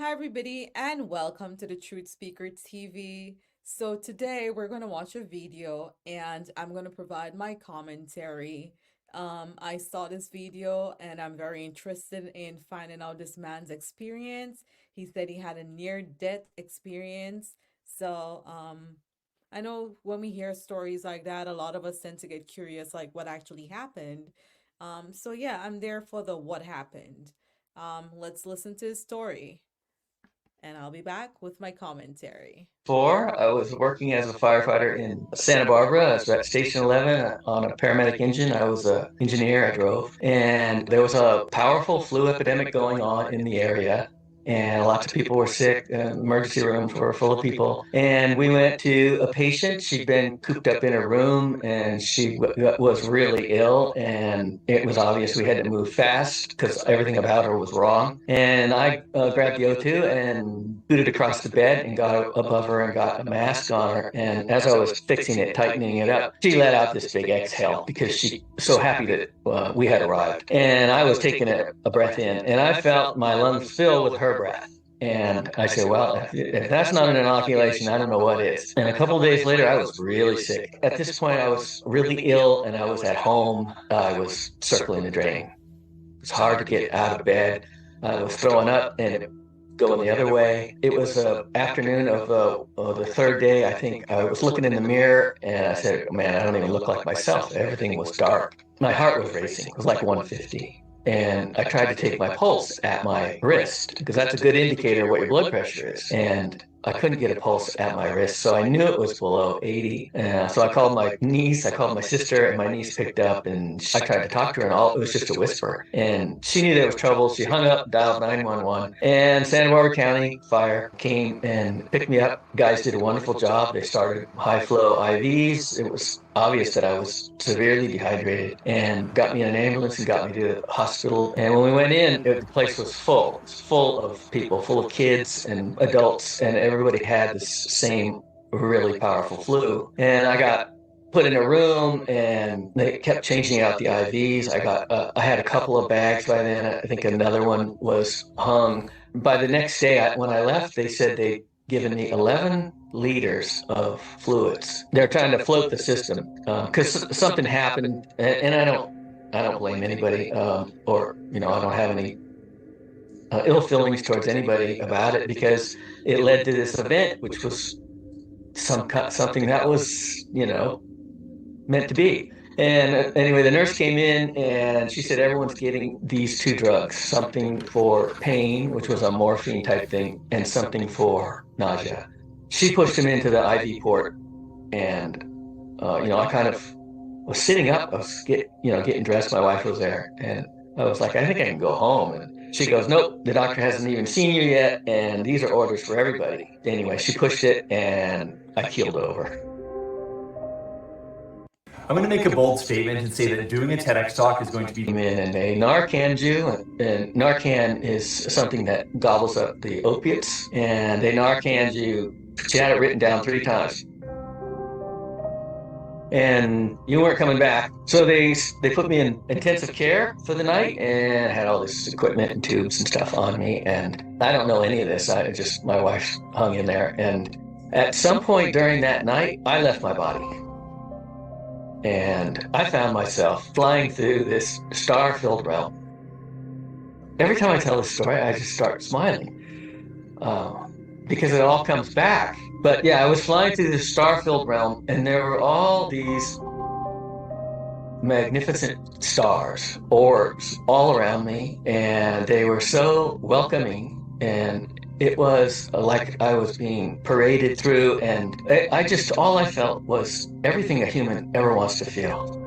Hi, everybody, and welcome to the Truth Speaker TV. So, today we're going to watch a video and I'm going to provide my commentary. I saw this video and I'm very interested in finding out this man's experience. He said he had a near death experience. So, I know when we hear stories like that, a lot of us tend to get curious, like what actually happened. So, yeah, I'm there for the what happened. Let's listen to his story and I'll be back with my commentary. Before, I was working as a firefighter in Santa Barbara. I was at Station 11 on a paramedic engine. I was an engineer, I drove. And there was a powerful flu epidemic going on in the area. And lots of people were sick. Emergency rooms were full of people. And we went to a patient. She'd been cooped up in a room and she was really ill. And it was obvious we had to move fast because everything about her was wrong. And I grabbed the O2 and booted across the bed and got above her and got a mask on her. And as I was fixing it, tightening it up, she let out this big exhale because she was so happy that we had arrived. And I was taking a breath in, and I felt my lungs fill with her breath. And I said, well, if that's not an inoculation, I don't know what is. And a couple of days later, I was really sick. At this point, I was really ill and I was at home. I was circling the drain. It was hard to get out of bed. I was throwing up and going the other way. It was the afternoon of the third day, I think. I was looking in the mirror and I said, man, I don't even look like myself. Everything was dark. My heart was racing. It was like 150. And I tried to take my pulse at my wrist because that's a good indicator of what your blood pressure is. And I couldn't get a pulse at my wrist, so I knew it was below 80. So I called my niece, I called my sister, and my niece picked up, and I tried to talk to her, and it was just a whisper. And she knew there was trouble. She hung up, dialed 911, and Santa Barbara County Fire came and picked me up. Guys did a wonderful job. They started high flow IVs. It was obvious that I was severely dehydrated and got me in an ambulance and got me to the hospital. And when we went in, the place was full. It was full of people, full of kids and adults, and everybody had this same really powerful flu. And I got put in a room and they kept changing out the IVs. I had a couple of bags by then. I think another one was hung. By the next day, when I left, they said they'd given me 11 liters of fluids. They're trying to float the system because something happened, and I don't blame anybody, or I don't have any ill feelings towards anybody about it because it led to this event, which was something that was meant to be. And anyway, the nurse came in and she said everyone's getting these two drugs, something for pain, which was a morphine type thing, and something for nausea. She pushed him into the IV port, and I kind of was sitting up. I was getting dressed. My wife was there, and I was like, I think I can go home. And she goes, nope, the doctor hasn't even seen you yet, and these are orders for everybody. Anyway, she pushed it, and I keeled over. I'm going to make a bold statement and say that doing a TEDx talk is going to be In and they Narcan you, and Narcan is something that gobbles up the opiates, and they Narcan you. She had it written down 3 times. And you weren't coming back. So they put me in intensive care for the night and had all this equipment and tubes and stuff on me. And I don't know any of this. My wife hung in there. And at some point during that night, I left my body. And I found myself flying through this star-filled realm. Every time I tell this story, I just start smiling because it all comes back. But yeah, I was flying through this star-filled realm, and there were all these magnificent stars, orbs, all around me, and they were so welcoming, and it was like I was being paraded through, and all I felt was everything a human ever wants to feel.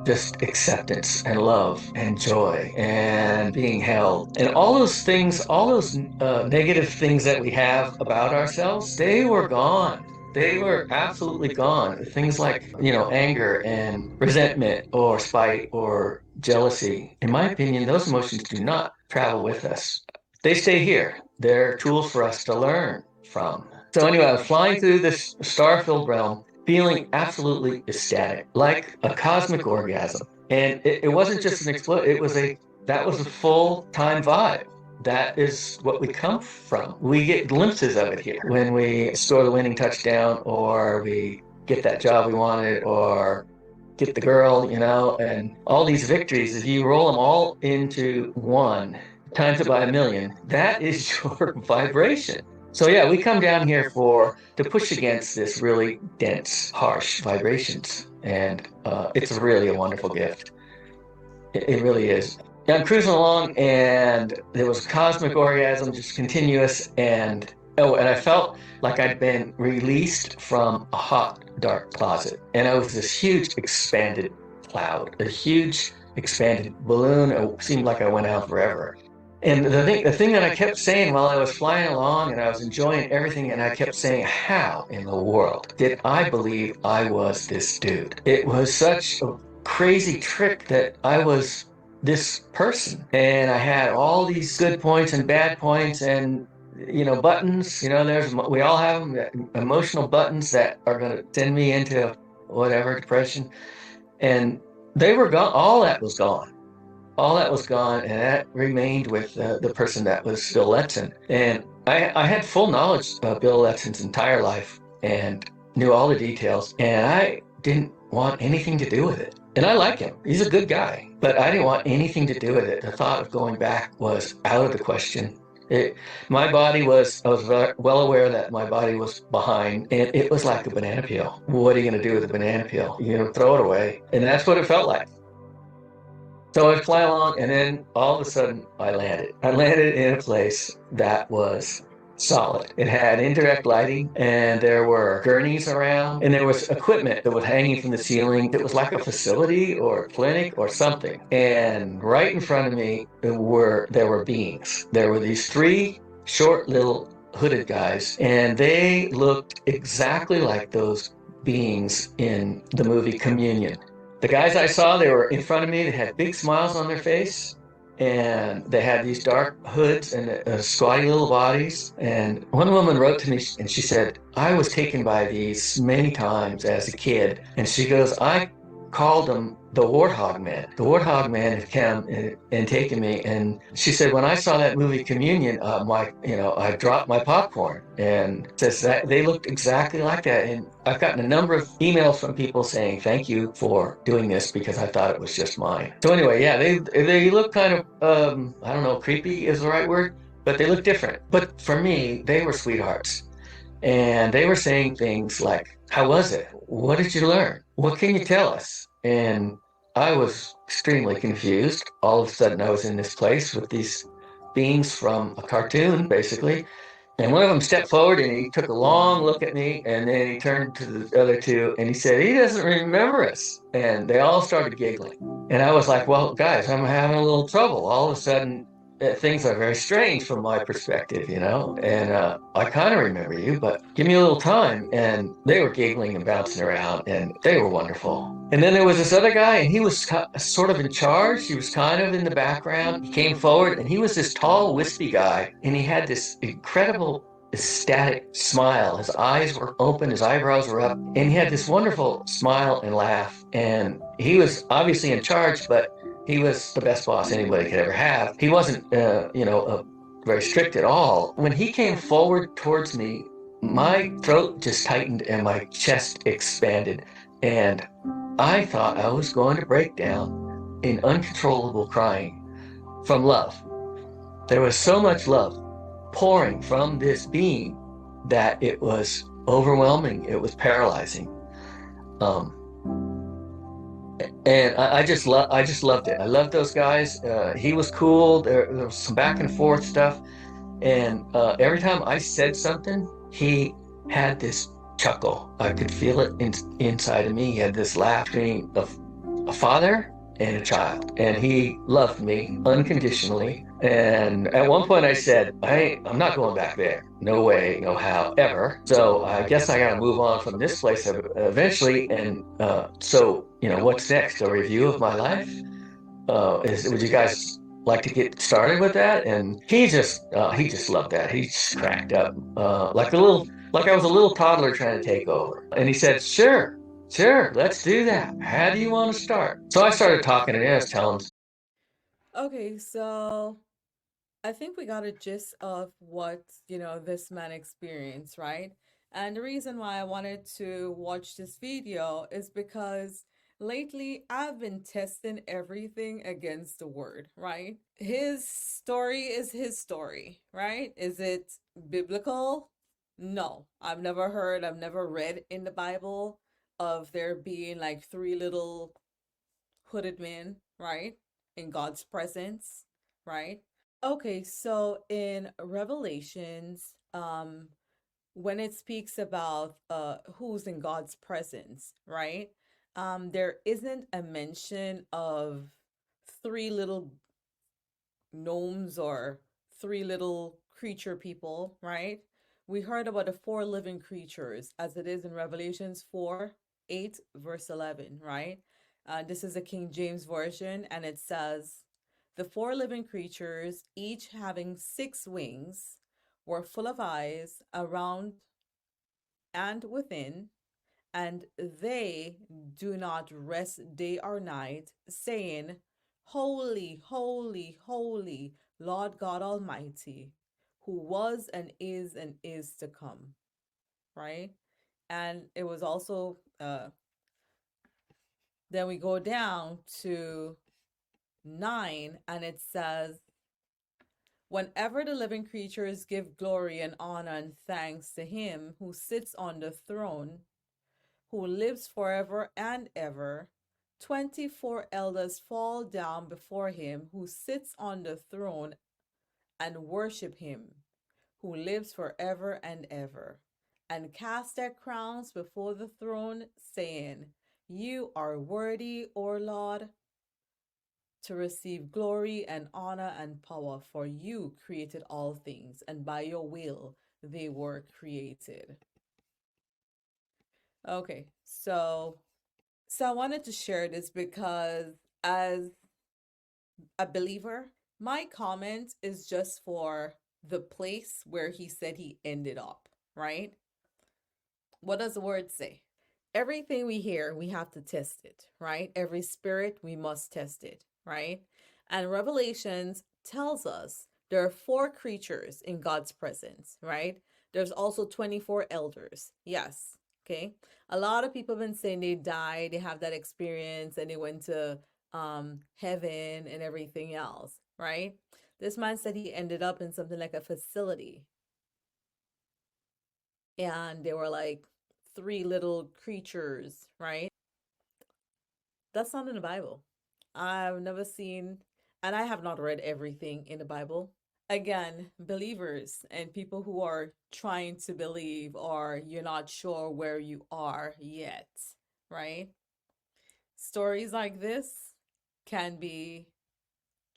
Just acceptance and love and joy and being held. And all those things, all those negative things that we have about ourselves, they were gone. They were absolutely gone. Things like, anger and resentment or spite or jealousy. In my opinion, those emotions do not travel with us. They stay here. They're tools for us to learn from. So anyway, I was flying through this star-filled realm, feeling absolutely ecstatic, like a cosmic orgasm. And it wasn't just an explosion. That was a full-time vibe. that is what we come from. We get glimpses of it here when we score the winning touchdown, or we get that job we wanted, or get the girl, and all these victories. If you roll them all into one, times it by a million, that is your vibration. So yeah, we come down here to push against this really dense, harsh vibrations, and it's really a wonderful gift. It really is. Yeah, I'm cruising along, and there was cosmic orgasm, just continuous, and I felt like I'd been released from a hot, dark closet, and I was this huge, expanded cloud, a huge, expanded balloon. It seemed like I went out forever. And the thing that I kept saying while I was flying along and I was enjoying everything, and I kept saying, how in the world did I believe I was this dude? It was such a crazy trick that I was this person, and I had all these good points and bad points, and buttons. We all have them, emotional buttons that are going to send me into whatever depression, and they were gone. All that was gone. All that was gone, and that remained with the person that was Bill Letson. And I had full knowledge of Bill Letson's entire life and knew all the details, and I didn't want anything to do with it. And I like him. He's a good guy, but I didn't want anything to do with it. The thought of going back was out of the question. My body was, I was well aware that my body was behind, and it was like a banana peel. What are you going to do with a banana peel? Throw it away. And that's what it felt like. So I fly along, and then all of a sudden I landed. I landed in a place that was solid. It had indirect lighting, and there were gurneys around, and there was equipment that was hanging from the ceiling. It was like a facility or a clinic or something. And right in front of me there were beings. There were these three short little hooded guys, and they looked exactly like those beings in the movie Communion. The guys I saw, they were in front of me. They had big smiles on their face, and they had these dark hoods and squatty little bodies. And one woman wrote to me, and she said, I was taken by these many times as a kid. And she goes, I called them the Warthog Man. The Warthog Man had come and taken me. And she said, when I saw that movie Communion, I dropped my popcorn. And says that they looked exactly like that. And I've gotten a number of emails from people saying, thank you for doing this, because I thought it was just mine. So anyway, yeah, they look kind of, I don't know, creepy is the right word, but they look different. But for me, they were sweethearts. And they were saying things like, how was it? What did you learn? What can you tell us? And I was extremely confused. All of a sudden, I was in this place with these beings from a cartoon, basically. And one of them stepped forward, and he took a long look at me, and then he turned to the other two, and he said, he doesn't remember us. And they all started giggling. And I was like, well, guys, I'm having a little trouble. All of a sudden, things are very strange from my perspective, and I kind of remember you, but give me a little time. And they were giggling and bouncing around, and they were wonderful. And then there was this other guy, and he was sort of in charge. He was kind of in the background. He came forward, and he was this tall, wispy guy, and he had this incredible ecstatic smile. His eyes were open, his eyebrows were up, and he had this wonderful smile and laugh. And he was obviously in charge, but he was the best boss anybody could ever have. He wasn't, very strict at all. When he came forward towards me, my throat just tightened and my chest expanded. And I thought I was going to break down in uncontrollable crying from love. There was so much love pouring from this being that it was overwhelming. It was paralyzing. And I just loved it. I loved those guys. He was cool. There was some back and forth stuff. And every time I said something, he had this chuckle. I could feel it inside of me. He had this laugh between a father and a child. And he loved me unconditionally. And at one point I said, I'm not going back there. No way, no how, ever. So I guess I got to move on from this place eventually. And so, what's next? A review of my life? Would you guys like to get started with that? And he just loved that. He just cracked up like I was a little toddler trying to take over. And he said, sure, let's do that. How do you want to start? So I started talking, and I was telling him. Okay, so I think we got a gist of what, this man experienced, right? And the reason why I wanted to watch this video is because lately I've been testing everything against the word, right? His story is his story, right? Is it biblical? No. I've never read in the Bible of there being like three little hooded men, right? In God's presence, right? Okay, so in Revelations, when it speaks about who's in God's presence, right? There isn't a mention of three little gnomes or three little creature people, right? We heard about the four living creatures as it is in Revelations 4:8, verse 11, right? This is a King James Version, and it says, "The four living creatures, each having 6 wings, were full of eyes around and within, and they do not rest day or night, saying, Holy, holy, holy, Lord God Almighty, who was and is to come." Right? And it was also, then we go down to 9, and it says, "Whenever the living creatures give glory and honor and thanks to him who sits on the throne, who lives forever and ever, 24 elders fall down before him who sits on the throne and worship him, who lives forever and ever, and cast their crowns before the throne, saying, You are worthy, O Lord, to receive glory and honor and power, for you created all things, and by your will they were created." Okay, so I wanted to share this because as a believer, my comment is just for the place where he said he ended up, right? What does the word say? Everything we hear, we have to test it, right? Every spirit, we must test it, right? And Revelations tells us there are 4 creatures in God's presence, right? There's also 24 elders. Yes. Okay. A lot of people have been saying they died, they have that experience, and they went to heaven and everything else, right? This man said he ended up in something like a facility, and they were like 3 little creatures, right? That's not in the Bible. I've never seen, and I have not read everything in the Bible. Again, believers and people who are trying to believe, or you're not sure where you are yet, right? Stories like this can be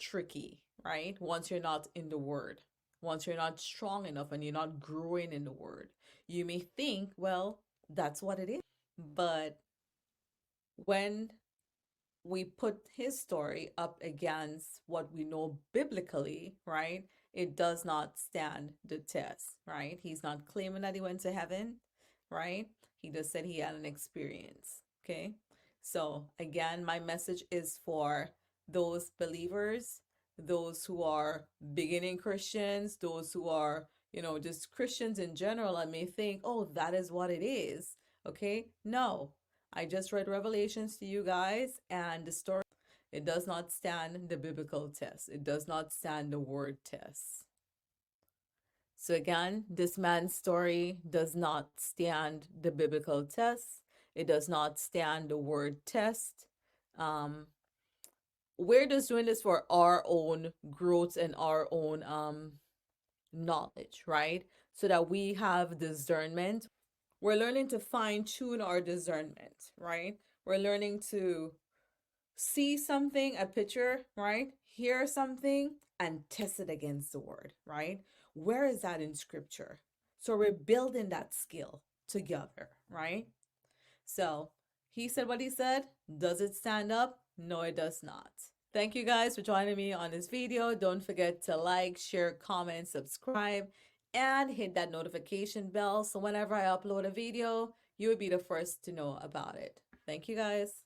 tricky, right? Once you're not in the word, once you're not strong enough and you're not growing in the word, you may think, well, that's what it is. But when we put his story up against what we know biblically, right? It does not stand the test, right? He's not claiming that he went to heaven, right? He just said he had an experience, okay? So, again, my message is for those believers, those who are beginning Christians, those who are, just Christians in general and may think, oh, that is what it is, okay? No, I just read Revelations to you guys, and the story, it does not stand the biblical test. It does not stand the word test. So again, this man's story does not stand the biblical test. It does not stand the word test. We're just doing this for our own growth and our own knowledge, right? So that we have discernment. We're learning to fine tune our discernment, right? We're learning to see something, a picture, right? Hear something and test it against the word, right? Where is that in scripture? So we're building that skill together, right? So he said what he said. Does it stand up? No, it does not. Thank you guys for joining me on this video. Don't forget to like, share, comment, subscribe, and hit that notification bell so whenever I upload a video, you will be the first to know about it. Thank you guys.